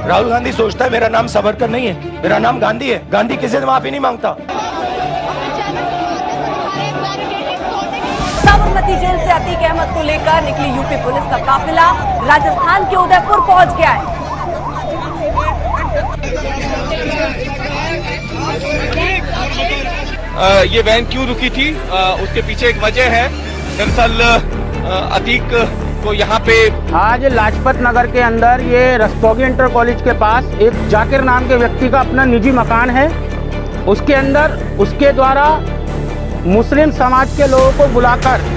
राहुल गांधी सोचता है मेरा नाम सावरकर नहीं है, मेरा नाम गांधी है। गांधी किसी से माफी नहीं मांगता। साबरमती जेल से अतीक अहमद को लेकर निकली यूपी पुलिस का काफिला राजस्थान के उदयपुर पहुंच गया है। ये वैन क्यों रुकी थी, उसके पीछे एक वजह है। दरअसल अतीक को यहाँ पे आज लाजपत नगर के अंदर ये रस्तोगी इंटर कॉलेज के पास एक जाकिर नाम के व्यक्ति का अपना निजी मकान है। उसके अंदर उसके द्वारा मुस्लिम समाज के लोगों को बुलाकर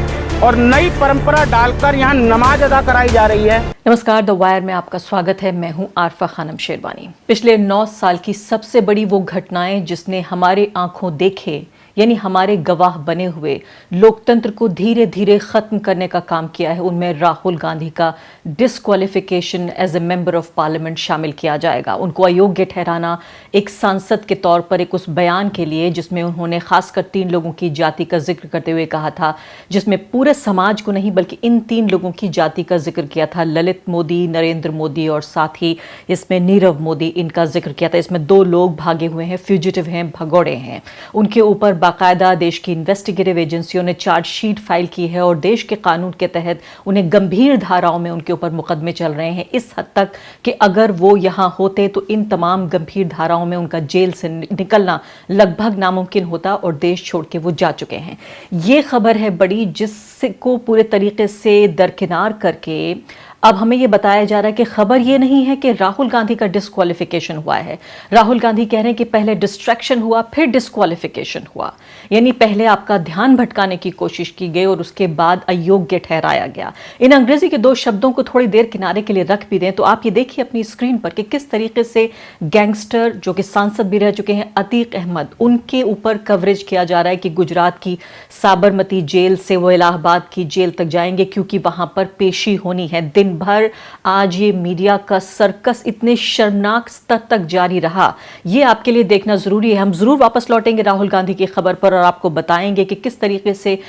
और नई परंपरा डालकर यहाँ नमाज अदा कराई जा रही है। नमस्कार, द वायर में आपका स्वागत है। मैं हूं आरफा खानम शेरवानी। पिछले 9 साल की सबसे बड़ी वो घटनाएं जिसने हमारे आंखों देखे यानी हमारे गवाह बने हुए लोकतंत्र को धीरे धीरे खत्म करने का काम किया है, उनमें राहुल गांधी का disqualification as a member of parliament शामिल किया जाएगा। उनको अयोग्य ठहराना एक सांसद के तौर पर एक उस बयान के लिए जिसमें उन्होंने खासकर 3 लोगों की जाति का जिक्र करते हुए कहा था, जिसमें पूरे समाज को नहीं बल्कि इन 3 लोगों की जाति का जिक्र किया था। ललित मोदी, नरेंद्र मोदी और साथ ही इसमें नीरव मोदी, इनका जिक्र किया था। इसमें 2 लोग भागे हुए हैं, फ्यूजिटिव हैं, भगौड़े हैं। उनके ऊपर बाकायदा देश की इन्वेस्टिगेटिव एजेंसियों ने चार्जशीट फाइल की है और देश के कानून के तहत उन्हें गंभीर धाराओं में उनके ऊपर मुकदमे चल रहे हैं, इस हद तक कि अगर वो यहाँ होते तो इन तमाम गंभीर धाराओं में उनका जेल से निकलना लगभग नामुमकिन होता और देश छोड़ के वो जा चुके हैं। ये खबर है बड़ी, जिसको पूरे तरीके से दरकिनार करके अब हमें ये बताया जा रहा है कि खबर ये नहीं है कि राहुल गांधी का डिस्क्वालिफिकेशन हुआ है। राहुल गांधी कह रहे हैं कि पहले डिस्ट्रैक्शन हुआ फिर डिस्क्वालिफिकेशन हुआ, यानी पहले आपका ध्यान भटकाने की कोशिश की गई और उसके बाद अयोग्य ठहराया गया। इन अंग्रेजी के 2 शब्दों को थोड़ी देर किनारे के लिए रख भी दें तो आप ये देखिए अपनी स्क्रीन पर कि किस तरीके से गैंगस्टर जो कि सांसद भी रह चुके हैं अतीक अहमद, उनके ऊपर कवरेज किया जा रहा है कि गुजरात की साबरमती जेल से वो इलाहाबाद की जेल तक जाएंगे क्योंकि वहां पर पेशी होनी है। दिन भर आज ये मीडिया का सर्कस इतने शर्मनाक स्तर तक जारी रहा, ये आपके लिए देखना जरूरी है। हम जरूर वापस लौटेंगे राहुल गांधी की खबर पर और आपको बताएंगे कि किस तरीके से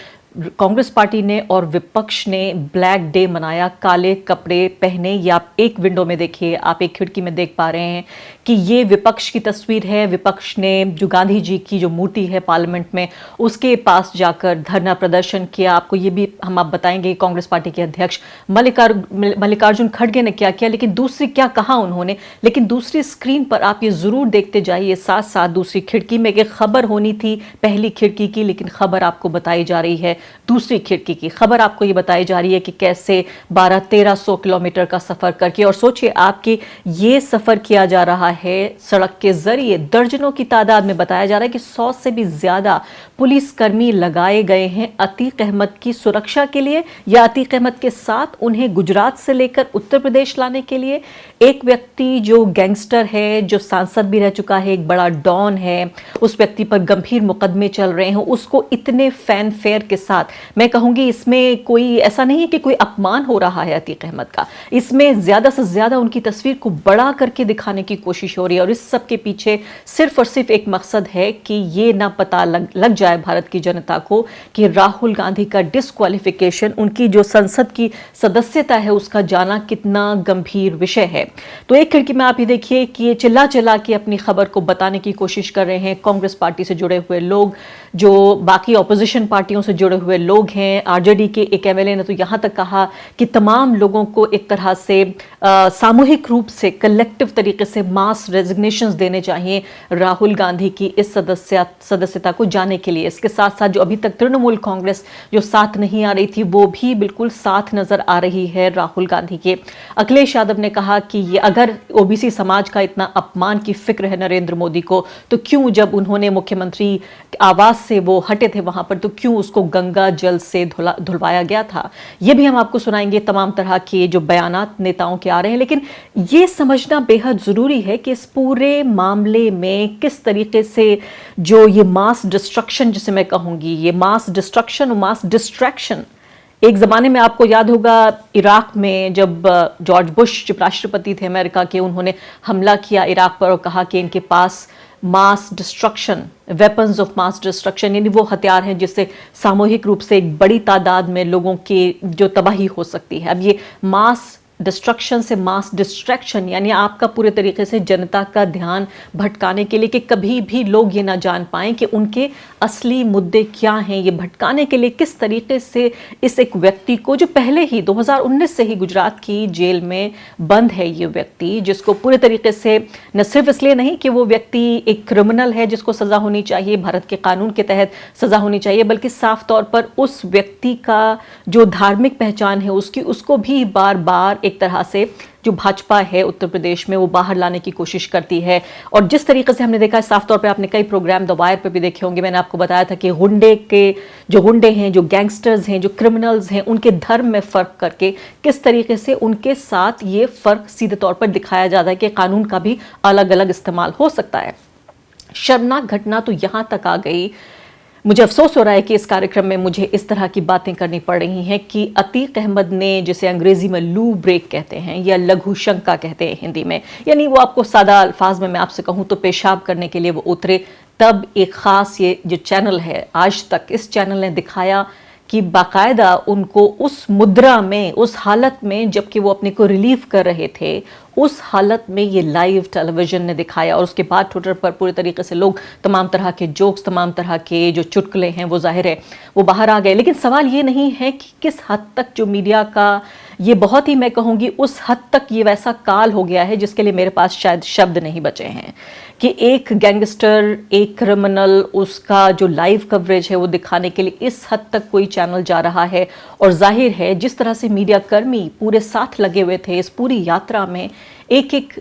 कांग्रेस पार्टी ने और विपक्ष ने ब्लैक डे मनाया, काले कपड़े पहने। ये आप एक विंडो में देखिए, आप एक खिड़की में देख पा रहे हैं कि ये विपक्ष की तस्वीर है। विपक्ष ने जो गांधी जी की जो मूर्ति है पार्लियामेंट में, उसके पास जाकर धरना प्रदर्शन किया। आपको ये भी हम आप बताएंगे कांग्रेस पार्टी के अध्यक्ष मल्लिकार्जुन खड़गे ने क्या किया, लेकिन दूसरी क्या कहा उन्होंने। लेकिन दूसरी स्क्रीन पर आप ये जरूर देखते जाइए साथ साथ दूसरी खिड़की में, कि खबर होनी थी पहली खिड़की की, लेकिन खबर आपको बताई जा रही है दूसरी खिड़की की। खबर आपको ये बताई जा रही है कि कैसे 1200-1300 किलोमीटर का सफर करके, और सोचिए आपकी ये सफर किया जा रहा है सड़क के जरिए, दर्जनों की तादाद में बताया जा रहा है कि 100 से भी ज्यादा पुलिसकर्मी लगाए गए हैं अतीक अहमद की सुरक्षा के लिए या अतीक अहमद के साथ उन्हें गुजरात से लेकर उत्तर प्रदेश लाने के लिए। एक व्यक्ति जो गैंगस्टर है, जो सांसद भी रह चुका है, एक बड़ा डॉन है, उस व्यक्ति पर गंभीर मुकदमे चल रहे हैं, उसको इतने फैनफेयर के साथ, मैं कहूंगी इसमें कोई ऐसा नहीं है कि कोई अपमान हो रहा है अतीक अहमद का, इसमें ज्यादा से ज्यादा उनकी तस्वीर को बड़ा करके दिखाने की कोशिश हो रही है। और इस सब के पीछे सिर्फ और सिर्फ एक मकसद है कि ये ना पता लग जाए भारत की जनता को कि राहुल गांधी का डिस्क्वालिफिकेशन, उनकी जो संसद की सदस्यता है, उसका जाना कितना गंभीर विषय है। तो एक खिड़की में आप ये देखिए कि ये चिल्ला चिल्ला के अपनी खबर को बताने की कोशिश कर रहे हैं कांग्रेस पार्टी से जुड़े हुए लोग, जो बाकी ऑपोजिशन पार्टियों से जुड़े हुए लोग हैं। आरजेडी के एक एमएलए ने तो यहां तक कहा कि तमाम लोगों को एक तरह से सामूहिक रूप से, कलेक्टिव तरीके से मास रेजिग्नेशंस देने चाहिए राहुल गांधी की इस सदस्यता को जाने के लिए। इसके साथ साथ जो अभी तक तृणमूल कांग्रेस जो साथ नहीं आ रही थी, वो भी बिल्कुल साथ नजर आ रही है राहुल गांधी के। अखिलेश यादव ने कहा कि ये अगर ओबीसी समाज का इतना अपमान की फिक्र है नरेंद्र मोदी को, तो क्यों जब उन्होंने मुख्यमंत्री आवास से वो हटे थे वहां पर, तो क्यों उसको गंगा जल से धुलवाया गया था। ये भी हम आपको सुनाएंगे, तमाम तरह के जो बयानात नेताओं के आ रहे हैं। लेकिन ये समझना बेहद जरूरी है कि इस पूरे मामले में किस तरीके से जो ये मास डिस्ट्रक्शन, जिसे मैं कहूंगी, ये मास डिस्ट्रक्शन और मास डिस्ट्रैक्शन, एक ज़माने में आपको याद होगा इराक में जब जॉर्ज बुश जब राष्ट्रपति थे अमेरिका के, उन्होंने हमला किया इराक पर और कहा कि इनके पास mass destruction, weapons of mass destruction, यानी वो हथियार हैं जिससे सामूहिक रूप से एक बड़ी तादाद में लोगों की जो तबाही हो सकती है। अब ये मास डिस्ट्रक्शन से मास डिस्ट्रैक्शन, यानी आपका पूरे तरीके से जनता का ध्यान भटकाने के लिए कि कभी भी लोग ये ना जान पाएं कि उनके असली मुद्दे क्या हैं। ये भटकाने के लिए किस तरीके से इस एक व्यक्ति को, जो पहले ही 2019 से ही गुजरात की जेल में बंद है, ये व्यक्ति जिसको पूरे तरीके से न सिर्फ इसलिए नहीं कि वो व्यक्ति एक क्रिमिनल है जिसको सजा होनी चाहिए, भारत के कानून के तहत सजा होनी चाहिए, बल्कि साफ तौर पर उस व्यक्ति का जो धार्मिक पहचान है उसको भी बार बार एक तरह से जो भाजपा है उत्तर प्रदेश में वो बाहर लाने की कोशिश करती है। और जिस तरीके से हमने देखा है, साफ तौर पे आपने कई प्रोग्राम द वायर पे भी देखे होंगे, मैंने आपको बताया था कि गुंडे हैं, जो गैंगस्टर्स हैं, जो क्रिमिनल्स हैं, उनके धर्म में फर्क करके किस तरीके से उनके साथ ये फर्क सीधे तौर पर दिखाया जाता है कि कानून का भी अलग अलग इस्तेमाल हो सकता है। शर्मनाक घटना तो यहां तक आ गई, मुझे अफसोस हो रहा है कि इस कार्यक्रम में मुझे इस तरह की बातें करनी पड़ रही हैं कि अतीक अहमद ने, जिसे अंग्रेजी में लू ब्रेक कहते हैं या लघु शंका कहते हैं हिंदी में, यानी वो आपको सादा अल्फाज में मैं आपसे कहूं तो पेशाब करने के लिए वो उतरे, तब एक खास ये जो चैनल है आज तक, इस चैनल ने दिखाया कि बाकायदा उनको उस मुद्रा में, उस हालत में जबकि वो अपने को रिलीव कर रहे थे, उस हालत में ये लाइव टेलीविजन ने दिखाया। और उसके बाद ट्विटर पर पूरे तरीके से लोग तमाम तरह के जोक्स, तमाम तरह के जो चुटकुले हैं वो जाहिर है वो बाहर आ गए। लेकिन सवाल ये नहीं है कि किस हद तक जो मीडिया का ये बहुत ही, मैं कहूँगी उस हद तक ये वैसा काल हो गया है जिसके लिए मेरे पास शायद शब्द नहीं बचे हैं कि एक गैंगस्टर, एक क्रिमिनल, उसका जो लाइव कवरेज है वो दिखाने के लिए इस हद तक कोई चैनल जा रहा है। और जाहिर है जिस तरह से मीडिया कर्मी पूरे साथ लगे हुए थे इस पूरी यात्रा में, एक एक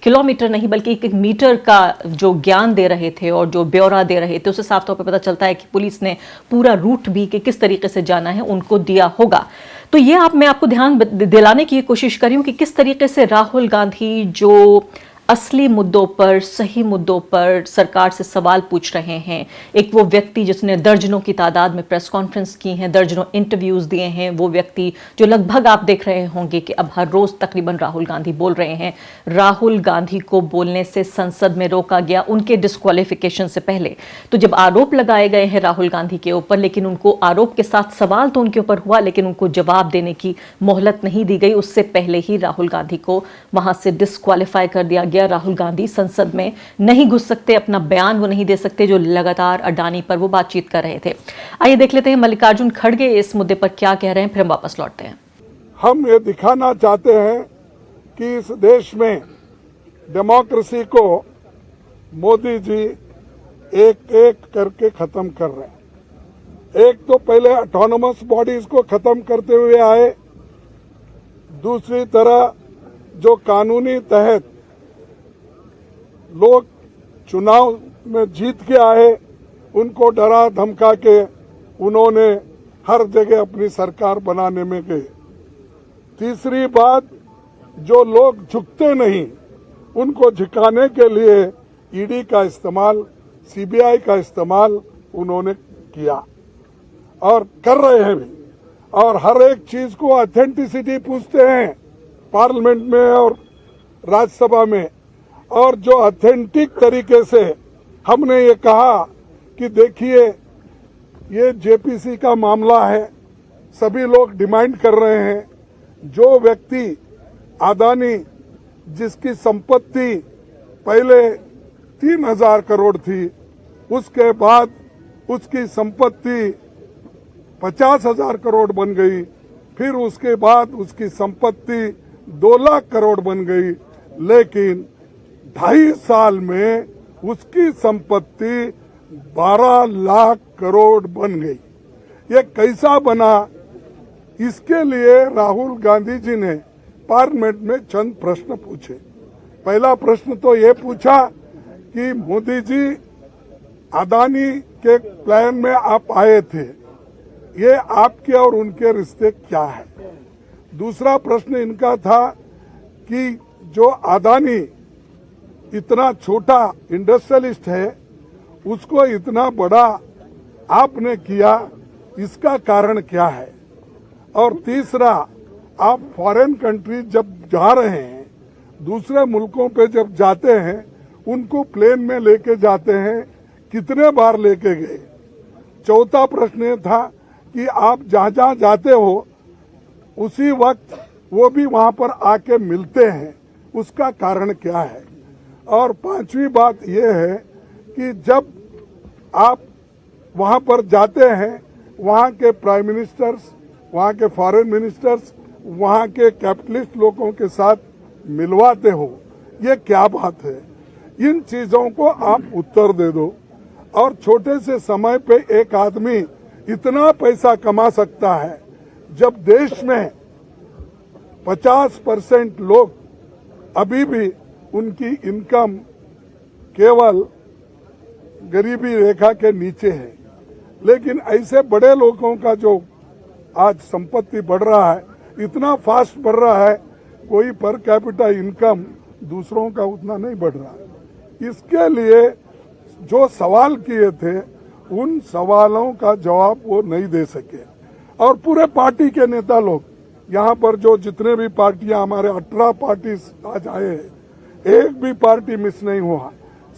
किलोमीटर नहीं बल्कि एक एक मीटर का जो ज्ञान दे रहे थे और जो ब्यौरा दे रहे थे, उससे साफ तौर पे पता चलता है कि पुलिस ने पूरा रूट भी कि किस तरीके से जाना है उनको दिया होगा। तो ये मैं आपको ध्यान दिलाने की कोशिश कर रही हूँ कि किस तरीके से राहुल गांधी जो असली मुद्दों पर, सही मुद्दों पर सरकार से सवाल पूछ रहे हैं, एक वो व्यक्ति जिसने दर्जनों की तादाद में प्रेस कॉन्फ्रेंस की हैं, दर्जनों इंटरव्यूज दिए हैं, वो व्यक्ति जो लगभग आप देख रहे होंगे कि अब हर रोज तकरीबन राहुल गांधी बोल रहे हैं। राहुल गांधी को बोलने से संसद में रोका गया उनके डिस्क्वालिफिकेशन से पहले। तो जब आरोप लगाए गए हैं राहुल गांधी के ऊपर, लेकिन उनको आरोप के साथ सवाल तो उनके ऊपर हुआ, लेकिन उनको जवाब देने की मोहलत नहीं दी गई। उससे पहले ही राहुल गांधी को वहां से डिस्क्वालीफाई कर दिया गया। राहुल गांधी संसद में नहीं घुस सकते, अपना बयान वो नहीं दे सकते, जो लगातार अडानी पर वो बातचीत कर रहे थे। आइए देख लेते हैं मल्लिकार्जुन खड़गे इस मुद्दे पर क्या कह रहे हैं, फिर हम वापस लौटते हैं। हम ये दिखाना चाहते हैं कि इस देश में डेमोक्रेसी को मोदी जी एक एक करके खत्म कर रहे हैं। एक तो पहले ऑटोनोमस बॉडीज को खत्म करते हुए आए, दूसरी तरह जो कानूनी तहत लोग चुनाव में जीत के आए उनको डरा धमका के उन्होंने हर जगह अपनी सरकार बनाने में गए। तीसरी बात, जो लोग झुकते नहीं उनको झुकाने के लिए ईडी का इस्तेमाल, सीबीआई का इस्तेमाल उन्होंने किया और कर रहे हैं भी। और हर एक चीज को ऑथेंटिसिटी पूछते हैं पार्लियामेंट में और राज्यसभा में। और जो ऑथेंटिक तरीके से हमने ये कहा कि देखिए ये जेपीसी का मामला है, सभी लोग डिमांड कर रहे हैं, जो व्यक्ति अदानी जिसकी संपत्ति पहले 3,000 करोड़ थी, उसके बाद उसकी संपत्ति 50,000 करोड़ बन गई, फिर उसके बाद उसकी संपत्ति 2 लाख करोड़ बन गई, लेकिन 2.5 साल में उसकी संपत्ति 12 लाख करोड़ बन गई। ये कैसा बना, इसके लिए राहुल गांधी जी ने पार्लियामेंट में चंद प्रश्न पूछे। पहला प्रश्न तो ये पूछा कि मोदी जी अदानी के प्लान में आप आए थे, ये आपके और उनके रिश्ते क्या है। दूसरा प्रश्न इनका था कि जो अदानी इतना छोटा इंडस्ट्रियलिस्ट है उसको इतना बड़ा आपने किया, इसका कारण क्या है। और तीसरा, आप फॉरेन कंट्री जब जा रहे हैं, दूसरे मुल्कों पे जब जाते हैं, उनको प्लेन में लेके जाते हैं, कितने बार लेके गए। चौथा प्रश्न ये था कि आप जहां जहां जाते हो उसी वक्त वो भी वहां पर आके मिलते हैं, उसका कारण क्या है। और पांचवी बात यह है कि जब आप वहां पर जाते हैं, वहां के प्राइम मिनिस्टर्स, वहां के फॉरेन मिनिस्टर्स, वहां के कैपिटलिस्ट लोगों के साथ मिलवाते हो, ये क्या बात है। इन चीजों को आप उत्तर दे दो। और छोटे से समय पे एक आदमी इतना पैसा कमा सकता है, जब देश में 50% लोग अभी भी उनकी इनकम केवल गरीबी रेखा के नीचे है। लेकिन ऐसे बड़े लोगों का जो आज संपत्ति बढ़ रहा है, इतना फास्ट बढ़ रहा है, कोई पर कैपिटा इनकम दूसरों का उतना नहीं बढ़ रहा है। इसके लिए जो सवाल किए थे, उन सवालों का जवाब वो नहीं दे सके। और पूरे पार्टी के नेता लोग यहाँ पर जो जितने भी पार्टियां, हमारे 18 पार्टी आज आए हैं, एक भी पार्टी मिस नहीं हुआ।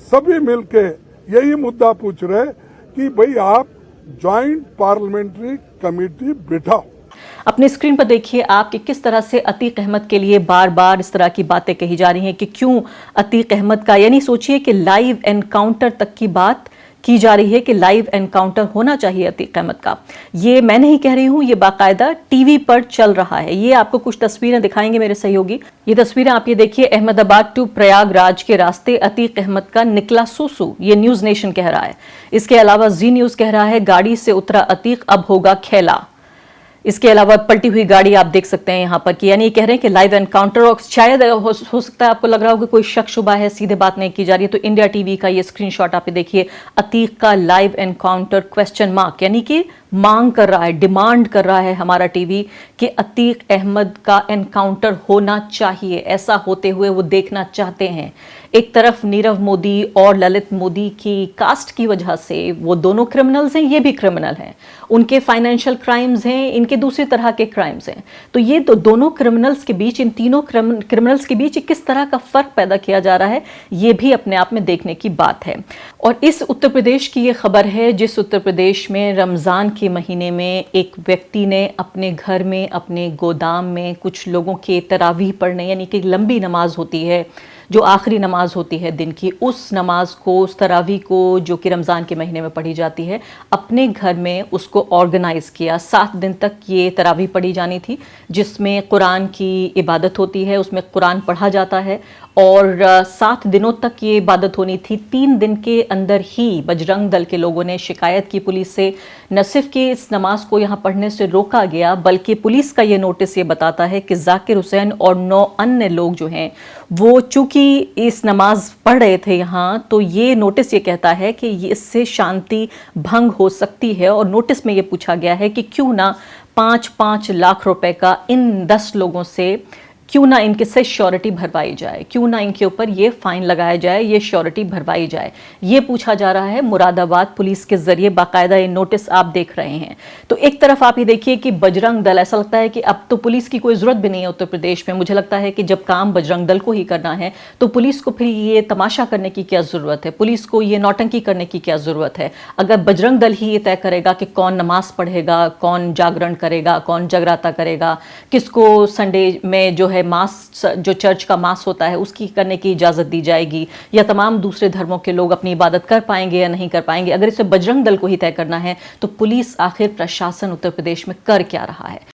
सभी मिलके यही मुद्दा पूछ रहे कि भाई आप ज्वाइंट पार्लियामेंट्री कमेटी बिठाओ। अपने स्क्रीन पर देखिए आप कि किस तरह से अतीक अहमद के लिए बार बार इस तरह की बातें कही जा रही हैं कि क्यों अतीक अहमद का, यानी सोचिए कि लाइव एनकाउंटर तक की बात की जा रही है कि लाइव एनकाउंटर होना चाहिए अतीक अहमद का। ये मैं नहीं कह रही हूं, ये बाकायदा टीवी पर चल रहा है। ये आपको कुछ तस्वीरें दिखाएंगे मेरे सहयोगी। ये तस्वीरें आप ये देखिए, अहमदाबाद टू प्रयागराज के रास्ते अतीक अहमद का निकला सूसू, ये न्यूज नेशन कह रहा है। इसके अलावा जी न्यूज कह रहा है गाड़ी से उतरा अतीक, अब होगा खेला। इसके अलावा पलटी हुई गाड़ी आप देख सकते हैं यहाँ पर कि यानी कह रहे हैं कि लाइव एनकाउंटर, और शायद हो सकता है आपको लग रहा हो कि कोई शक शुबा है, सीधे बात नहीं की जा रही है। तो इंडिया टीवी का ये स्क्रीनशॉट आप देखिए, अतीक का लाइव एनकाउंटर क्वेश्चन मार्क, यानी कि मांग कर रहा है, डिमांड कर रहा है हमारा टीवी कि अतीक अहमद का एनकाउंटर होना चाहिए। ऐसा होते हुए वो देखना चाहते हैं। एक तरफ नीरव मोदी और ललित मोदी की कास्ट की वजह से वो दोनों क्रिमिनल्स हैं, ये भी क्रिमिनल हैं, उनके फाइनेंशियल क्राइम्स हैं, इनके दूसरी तरह के क्राइम्स हैं। तो ये तो दोनों क्रिमिनल्स के बीच, इन तीनों क्रिमिनल्स के बीच किस तरह का फर्क पैदा किया जा रहा है, ये भी अपने आप में देखने की बात है। और इस उत्तर प्रदेश की ये खबर है, जिस उत्तर प्रदेश में रमजान के महीने में एक व्यक्ति ने अपने घर में, अपने गोदाम में कुछ लोगों के तरावीह पढ़ने, यानी कि लंबी नमाज होती है, जो आखिरी नमाज होती है दिन की, उस नमाज को, उस तरावी को जो कि रमज़ान के महीने में पढ़ी जाती है, अपने घर में उसको ऑर्गेनाइज़ किया। 7 दिन तक ये तरावी पढ़ी जानी थी, जिसमें कुरान की इबादत होती है, उसमें कुरान पढ़ा जाता है और 7 दिनों तक ये इबादत होनी थी। 3 दिन के अंदर ही बजरंग दल के लोगों ने शिकायत की पुलिस से। न सिर्फ कि इस नमाज को यहाँ पढ़ने से रोका गया, बल्कि पुलिस का ये नोटिस ये बताता है कि जाकिर हुसैन और 9 अन्य लोग जो हैं, वो चूंकि इस नमाज पढ़ रहे थे यहाँ, तो ये नोटिस ये कहता है कि इससे शांति भंग हो सकती है। और नोटिस में ये पूछा गया है कि क्यों ना 5-5 लाख रुपए का इन 10 लोगों से, क्यों ना इनके से श्योरिटी भरवाई जाए, क्यों ना इनके ऊपर ये फाइन लगाया जाए, ये श्योरिटी भरवाई जाए, ये पूछा जा रहा है मुरादाबाद पुलिस के जरिए। बाकायदा ये नोटिस आप देख रहे हैं। तो एक तरफ आप ये देखिए कि बजरंग दल, ऐसा लगता है कि अब तो पुलिस की कोई जरूरत भी नहीं है उत्तर प्रदेश में। मुझे लगता है कि जब काम बजरंग दल को ही करना है, तो पुलिस को फिर ये तमाशा करने की क्या जरूरत है, पुलिस को ये नौटंकी करने की क्या जरूरत है। अगर बजरंग दल ही ये तय करेगा कि कौन नमाज पढ़ेगा, कौन जागरण करेगा, कौन जगराता करेगा, किसको संडे में जो है मास, जो चर्च का मास होता है, उसकी करने की इजाजत दी जाएगी, या तमाम दूसरे धर्मों के लोग अपनी इबादत कर पाएंगे या नहीं कर पाएंगे, अगर इसे बजरंग दल को ही तय करना है, तो पुलिस, आखिर प्रशासन उत्तर प्रदेश में कर क्या रहा है।